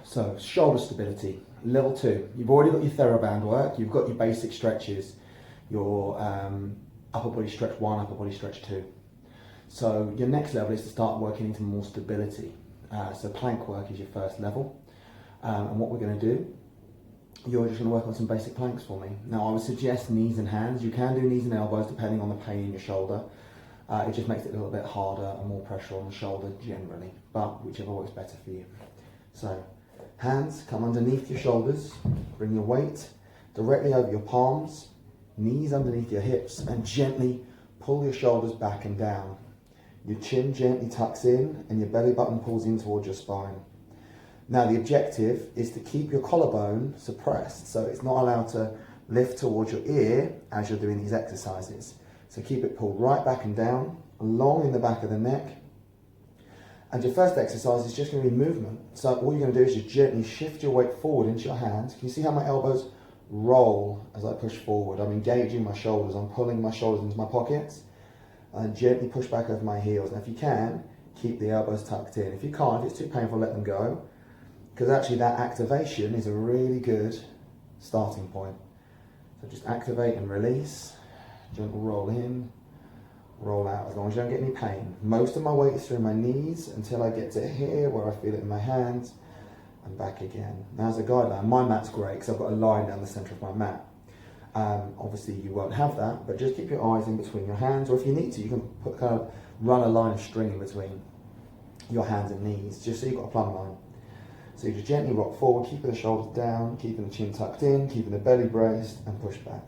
So shoulder stability, level 2. You've already got your TheraBand work, you've got your basic stretches, your upper body stretch 1, upper body stretch 2. So your next level is to start working into more stability. So plank work is your first level. And what we're going to do, you're just going to work on some basic planks for me. Now I would suggest knees and hands. You can do knees and elbows depending on the pain in your shoulder. It just makes it a little bit harder and more pressure on the shoulder generally, but whichever works better for you. So hands come underneath your shoulders, bring your weight directly over your palms, knees underneath your hips, and gently pull your shoulders back and down. Your chin gently tucks in and your belly button pulls in towards your spine. Now the objective is to keep your collarbone suppressed, so it's not allowed to lift towards your ear as you're doing these exercises. So keep it pulled right back and down, along in the back of the neck. And your first exercise is just going to be movement. So all you're going to do is you gently shift your weight forward into your hands. Can you see how my elbows roll as I push forward? I'm engaging my shoulders, I'm pulling my shoulders into my pockets, and gently push back over my heels. And if you can, keep the elbows tucked in. If you can't, if it's too painful, let them go. Because actually that activation is a really good starting point. So just activate and release, gentle roll in, roll out, as long as you don't get any pain. Most of my weight is through my knees until I get to here where I feel it in my hands, and back again. Now as a guideline, my mat's great because I've got a line down the centre of my mat. Obviously you won't have that, but just keep your eyes in between your hands, or if you need to, you can run a line of string in between your hands and knees, just so you've got a plumb line. So you just gently rock forward, keeping the shoulders down, keeping the chin tucked in, keeping the belly braced, and push back.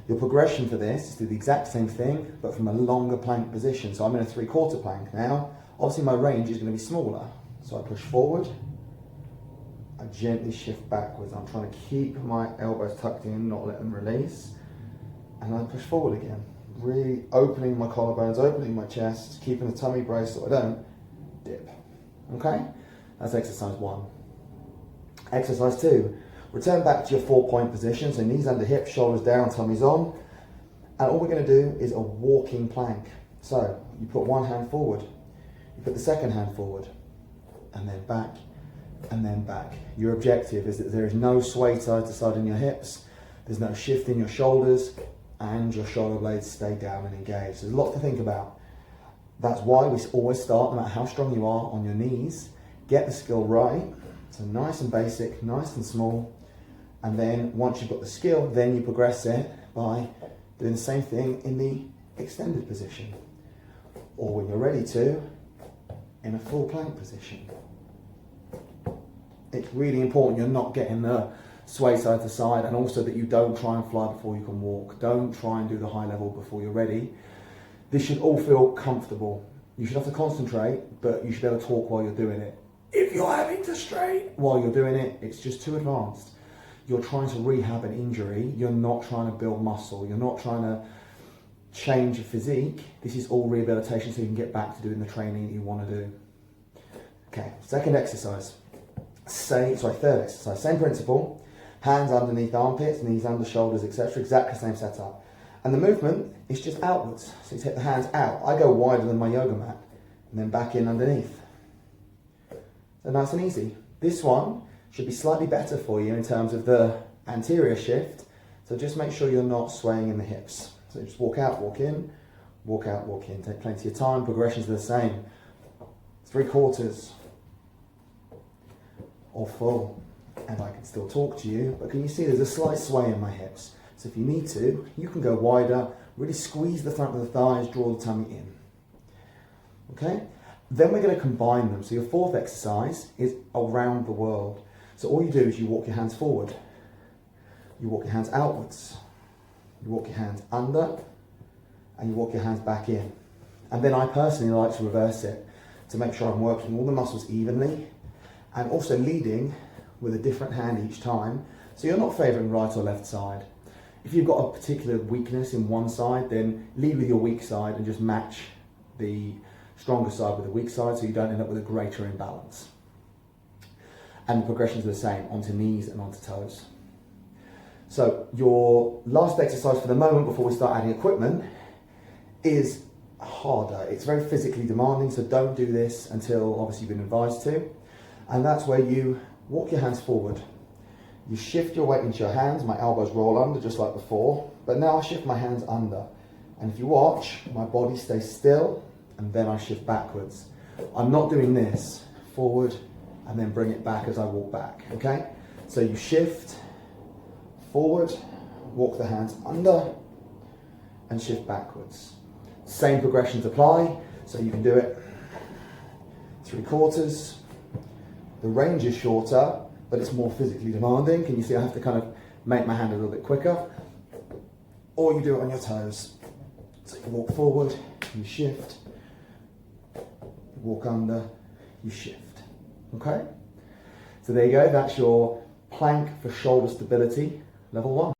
Your progression for this is to do the exact same thing, but from a longer plank position. So I'm in a 3/4 plank now. Obviously my range is going to be smaller. So I push forward, I gently shift backwards. I'm trying to keep my elbows tucked in, not let them release. And I push forward again. Really opening my collarbones, opening my chest, keeping the tummy braced so I don't dip. Okay? That's exercise 1. Exercise 2. Return back to your 4-point position, so knees under hips, shoulders down, tummy's on. And all we're going to do is a walking plank. So you put one hand forward, you put the second hand forward, and then back, and then back. Your objective is that there is no sway side to side in your hips, there's no shift in your shoulders, and your shoulder blades stay down and engaged. There's a lot to think about. That's why we always start, no matter how strong you are, on your knees. Get the skill right, so nice and basic, nice and small. And then once you've got the skill, then you progress it by doing the same thing in the extended position. Or when you're ready to, in a full plank position. It's really important you're not getting the sway side to side, and also that you don't try and fly before you can walk. Don't try and do the high level before you're ready. This should all feel comfortable. You should have to concentrate, but you should be able to talk while you're doing it. If you're having to straight while you're doing it, it's just too advanced. You're trying to rehab an injury, you're not trying to build muscle, you're not trying to change your physique. This is all rehabilitation so you can get back to doing the training that you want to do. Okay, second exercise. Third exercise, same principle. Hands underneath armpits, knees under shoulders, etc. Exactly same setup. And the movement is just outwards. So you take the hands out. I go wider than my yoga mat, and then back in underneath. So nice and easy. This one should be slightly better for you in terms of the anterior shift. So just make sure you're not swaying in the hips. So just walk out, walk in, walk out, walk in. Take plenty of time. Progressions are the same. 3/4 or full. And I can still talk to you, but can you see there's a slight sway in my hips? So if you need to, you can go wider, really squeeze the front of the thighs, draw the tummy in. Okay? Then we're going to combine them. So your fourth exercise is around the world. So all you do is you walk your hands forward, you walk your hands outwards, you walk your hands under, and you walk your hands back in. And then I personally like to reverse it to make sure I'm working all the muscles evenly, and also leading with a different hand each time, so you're not favouring right or left side. If you've got a particular weakness in one side, then lead with your weak side and just match the stronger side with the weak side so you don't end up with a greater imbalance. And the progressions are the same, onto knees and onto toes. So your last exercise for the moment before we start adding equipment is harder. It's very physically demanding, so don't do this until obviously you've been advised to. And that's where you walk your hands forward. You shift your weight into your hands, my elbows roll under just like before, but now I shift my hands under. And if you watch, my body stays still and then I shift backwards. I'm not doing this, forward and then bring it back as I walk back, okay? So you shift, forward, walk the hands under and shift backwards. Same progressions apply, so you can do it 3/4. The range is shorter, but it's more physically demanding. Can you see I have to kind of make my hand a little bit quicker? Or you do it on your toes. So you walk forward, you shift, you walk under, you shift. Okay? So there you go, that's your plank for shoulder stability, level 1.